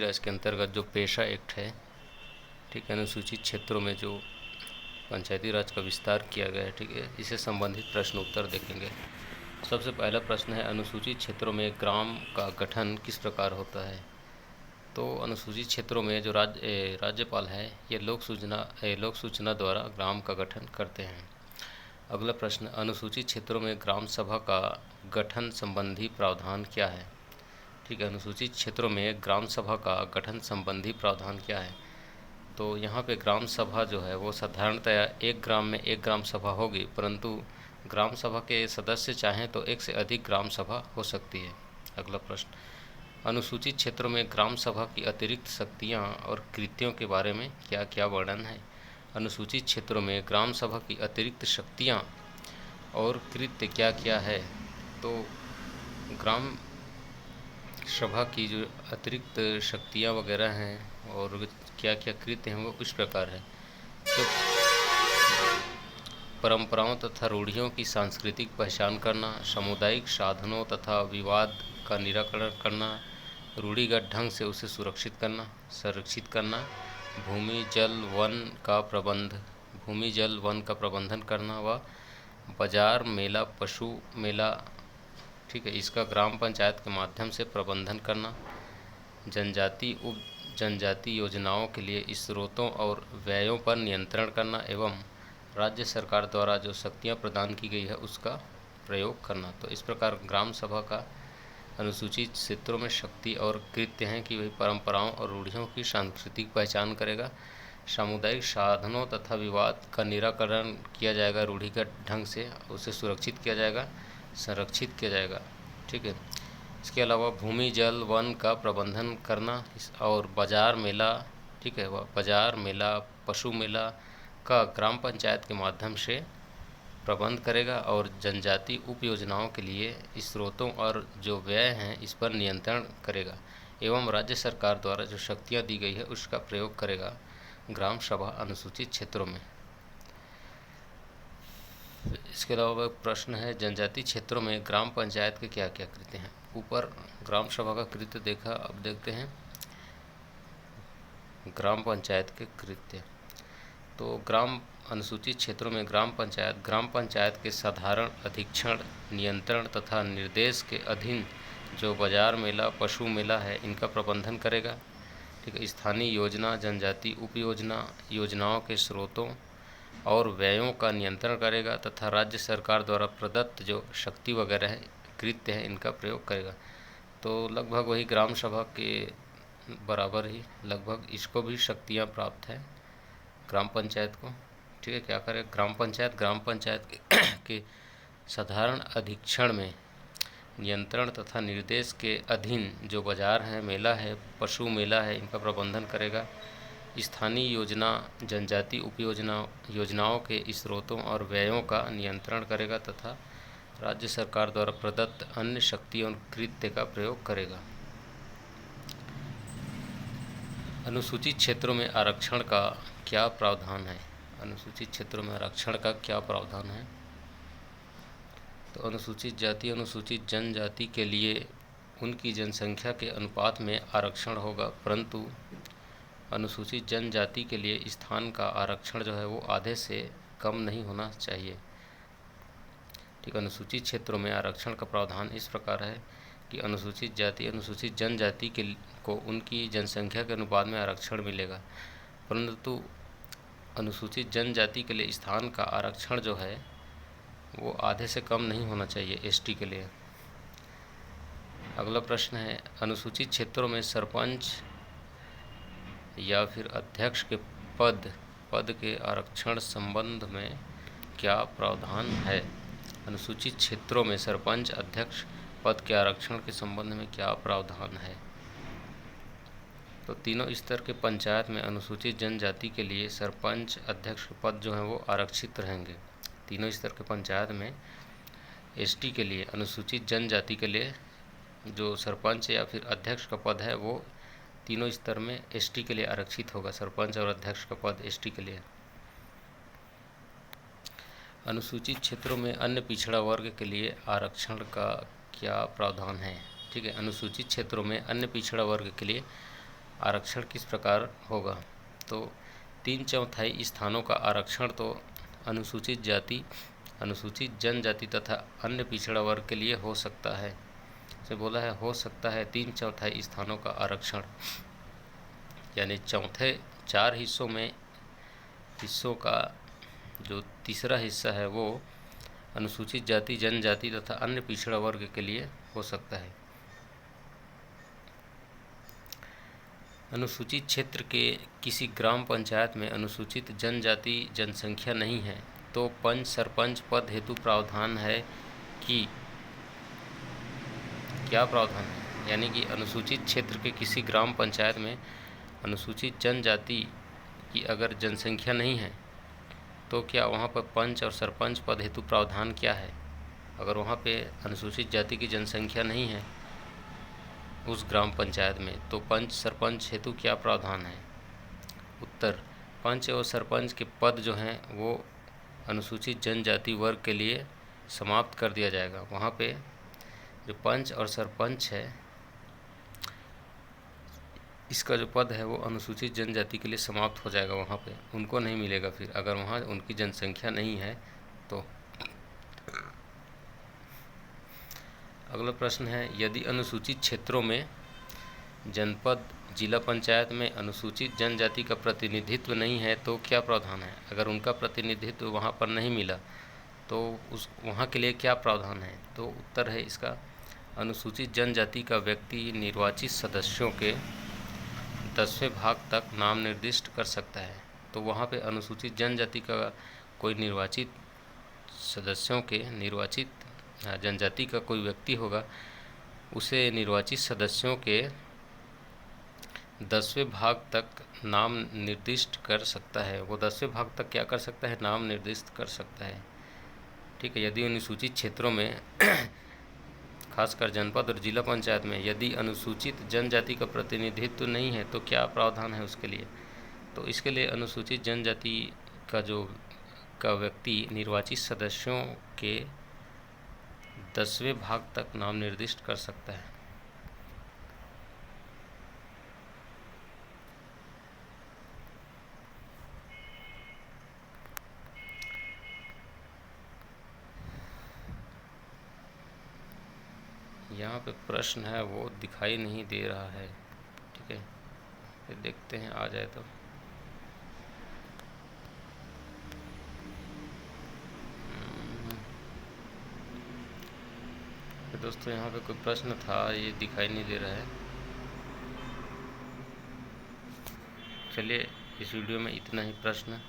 राज के अंतर्गत जो पेशा एक्ट है, ठीक है, अनुसूचित क्षेत्रों में जो पंचायती राज का विस्तार किया गया है, ठीक है, इससे संबंधित प्रश्न उत्तर देखेंगे। सबसे पहला प्रश्न है, अनुसूचित क्षेत्रों में ग्राम का गठन किस प्रकार होता है। तो अनुसूचित क्षेत्रों में जो राज्यपाल है, ये लोक सूचना द्वारा ग्राम का गठन करते हैं। अगला प्रश्न, अनुसूचित क्षेत्रों में ग्राम सभा का गठन संबंधी प्रावधान क्या है। ठीक है, अनुसूचित क्षेत्रों में ग्राम सभा का गठन संबंधी प्रावधान क्या है। तो यहाँ पे ग्राम सभा जो है वो साधारणतया एक ग्राम में एक ग्राम सभा होगी, परंतु ग्राम सभा के सदस्य चाहें तो एक से अधिक ग्राम सभा हो सकती है। अगला प्रश्न, अनुसूचित क्षेत्रों में ग्राम सभा की अतिरिक्त शक्तियाँ और कृत्यों के बारे में क्या क्या वर्णन है। अनुसूचित क्षेत्रों में ग्राम सभा की अतिरिक्त शक्तियाँ और कृत्य क्या क्या है। तो ग्राम सभा की जो अतिरिक्त शक्तियाँ वगैरह हैं और क्या क्या कृत्य हैं वो इस प्रकार है। तो परंपराओं तथा रूढ़ियों की सांस्कृतिक पहचान करना, सामुदायिक साधनों तथा विवाद का निराकरण करना, रूढ़िगत ढंग से उसे संरक्षित करना, भूमि जल वन का प्रबंधन करना व बाजार मेला पशु मेला, ठीक है, इसका ग्राम पंचायत के माध्यम से प्रबंधन करना, जनजाति योजनाओं के लिए स्रोतों और व्ययों पर नियंत्रण करना एवं राज्य सरकार द्वारा जो शक्तियाँ प्रदान की गई है उसका प्रयोग करना। तो इस प्रकार ग्राम सभा का अनुसूचित क्षेत्रों में शक्ति और कृत्य हैं कि वही परंपराओं और रूढ़ियों की सांस्कृतिक पहचान करेगा, सामुदायिक साधनों तथा विवाद का निराकरण किया जाएगा, रूढ़िगत ढंग से उसे सुरक्षित किया जाएगा, संरक्षित किया जाएगा। ठीक है, इसके अलावा भूमि जल वन का प्रबंधन करना और बाजार मेला, ठीक है, वह बाजार मेला पशु मेला का ग्राम पंचायत के माध्यम से प्रबंध करेगा और जनजाति उप योजनाओं के लिए स्रोतों और जो व्यय हैं इस पर नियंत्रण करेगा एवं राज्य सरकार द्वारा जो शक्तियाँ दी गई है उसका प्रयोग करेगा ग्राम सभा अनुसूचित क्षेत्रों में। इसके अलावा प्रश्न है, जनजाति क्षेत्रों में ग्राम पंचायत के क्या क्या कृत्य हैं। ऊपर ग्राम सभा का कृत्य देखा, अब देखते हैं ग्राम पंचायत के कृत्य। तो अनुसूचित क्षेत्रों में ग्राम पंचायत के साधारण अधीक्षण, नियंत्रण तथा निर्देश के अधीन जो बाजार मेला पशु मेला है इनका प्रबंधन करेगा। ठीक है, स्थानीय योजना जनजाति उप योजनाओं के स्रोतों और व्ययों का नियंत्रण करेगा तथा राज्य सरकार द्वारा प्रदत्त जो शक्ति वगैरह है कृत्य है इनका प्रयोग करेगा। तो लगभग वही ग्राम सभा के बराबर ही लगभग इसको भी शक्तियाँ प्राप्त है ग्राम पंचायत को। ठीक है, क्या करे, ग्राम पंचायत के साधारण अधीक्षण में नियंत्रण तथा निर्देश के अधीन जो बाजार है मेला है पशु मेला है इनका प्रबंधन करेगा। स्थानीय योजना जनजाति उप योजनाओं के स्रोतों और व्ययों का नियंत्रण करेगा तथा राज्य सरकार द्वारा प्रदत्त अन्य शक्ति और कृत्य का प्रयोग करेगा। अनुसूचित क्षेत्रों में आरक्षण का क्या प्रावधान है। अनुसूचित क्षेत्रों में आरक्षण का क्या प्रावधान है। तो अनुसूचित जाति अनुसूचित जनजाति के लिए उनकी जनसंख्या के अनुपात में आरक्षण होगा, परंतु अनुसूचित जनजाति के लिए स्थान का आरक्षण जो है वो आधे से कम नहीं होना चाहिए। ठीक, अनुसूचित क्षेत्रों में आरक्षण का प्रावधान इस प्रकार है कि अनुसूचित जाति अनुसूचित जनजाति को उनकी जनसंख्या के अनुपात में आरक्षण मिलेगा, परंतु अनुसूचित जनजाति के लिए स्थान का आरक्षण जो है वो आधे से कम नहीं होना चाहिए एसटी के लिए। अगला प्रश्न है, अनुसूचित क्षेत्रों में सरपंच या फिर अध्यक्ष के पद के आरक्षण संबंध में क्या प्रावधान है। अनुसूचित क्षेत्रों में सरपंच अध्यक्ष पद के आरक्षण के संबंध में क्या प्रावधान है। तो तीनों स्तर के पंचायत में अनुसूचित जनजाति के लिए सरपंच अध्यक्ष के पद जो हैं वो आरक्षित रहेंगे। तीनों स्तर के पंचायत में एसटी के लिए अनुसूचित जनजाति के लिए जो सरपंच या फिर अध्यक्ष का पद है वो तीनों स्तर में एसटी के लिए आरक्षित होगा, सरपंच और अध्यक्ष का पद एसटी के लिए। अनुसूचित क्षेत्रों में अन्य पिछड़ा वर्ग के लिए आरक्षण का क्या प्रावधान है। ठीक है, अनुसूचित क्षेत्रों में अन्य पिछड़ा वर्ग के लिए आरक्षण किस प्रकार होगा? तो 3/4 स्थानों का आरक्षण तो अनुसूचित जाति, अनुसूचित जनजाति तथा अन्य पिछड़ा वर्ग के लिए हो सकता है। से बोला है हो सकता है 3/4 स्थानों का आरक्षण, यानी चौथे 4 हिस्सों का जो तीसरा हिस्सा है वो अनुसूचित जाति, जनजाति तथा अन्य पिछड़ा वर्ग के लिए हो सकता है। अनुसूचित क्षेत्र के किसी ग्राम पंचायत में अनुसूचित जनजाति जनसंख्या नहीं है तो पंच सरपंच पद हेतु प्रावधान है कि क्या प्रावधान है? यानी कि अनुसूचित क्षेत्र के किसी ग्राम पंचायत में अनुसूचित जनजाति की अगर जनसंख्या नहीं है तो क्या वहाँ पर पंच और सरपंच पद हेतु प्रावधान क्या है? अगर वहाँ पे अनुसूचित जाति की जनसंख्या नहीं है उस ग्राम पंचायत में तो पंच सरपंच हेतु क्या प्रावधान है? उत्तर, पंच और सरपंच के पद जो हैं वो अनुसूचित जनजाति वर्ग के लिए समाप्त कर दिया जाएगा। वहाँ पे जो पंच और सरपंच है इसका जो पद है वो अनुसूचित जनजाति के लिए समाप्त हो जाएगा, वहाँ पे उनको नहीं मिलेगा फिर, अगर वहाँ उनकी जनसंख्या नहीं है तो। अगला प्रश्न है, यदि अनुसूचित क्षेत्रों में जनपद, जिला पंचायत में अनुसूचित जनजाति का प्रतिनिधित्व नहीं है तो क्या प्रावधान है? अगर उनका प्रतिनिधित्व वहाँ पर नहीं मिला तो उस वहाँ के लिए क्या प्रावधान है? तो उत्तर है इसका, अनुसूचित जनजाति का व्यक्ति निर्वाचित सदस्यों के 10वें भाग तक नाम निर्दिष्ट कर सकता है। तो वहाँ पे अनुसूचित जनजाति का कोई निर्वाचित सदस्यों के जनजाति का कोई व्यक्ति होगा, उसे निर्वाचित सदस्यों के 10वें भाग तक नाम निर्दिष्ट कर सकता है। वो 10वें भाग तक क्या कर सकता है? नाम निर्दिष्ट कर सकता है। ठीक है, यदि अनुसूचित क्षेत्रों में खासकर जनपद और जिला पंचायत में यदि अनुसूचित जनजाति का प्रतिनिधित्व नहीं है तो क्या प्रावधान है उसके लिए? तो इसके लिए अनुसूचित जनजाति का व्यक्ति निर्वाचित सदस्यों के 10वें भाग तक नाम निर्दिष्ट कर सकता है। यहाँ पे प्रश्न है वो दिखाई नहीं दे रहा है। ठीक है, फिर देखते हैं आ जाए तो। तो दोस्तों यहाँ पे कोई प्रश्न था, ये दिखाई नहीं दे रहा है। चलिए इस वीडियो में इतना ही प्रश्न।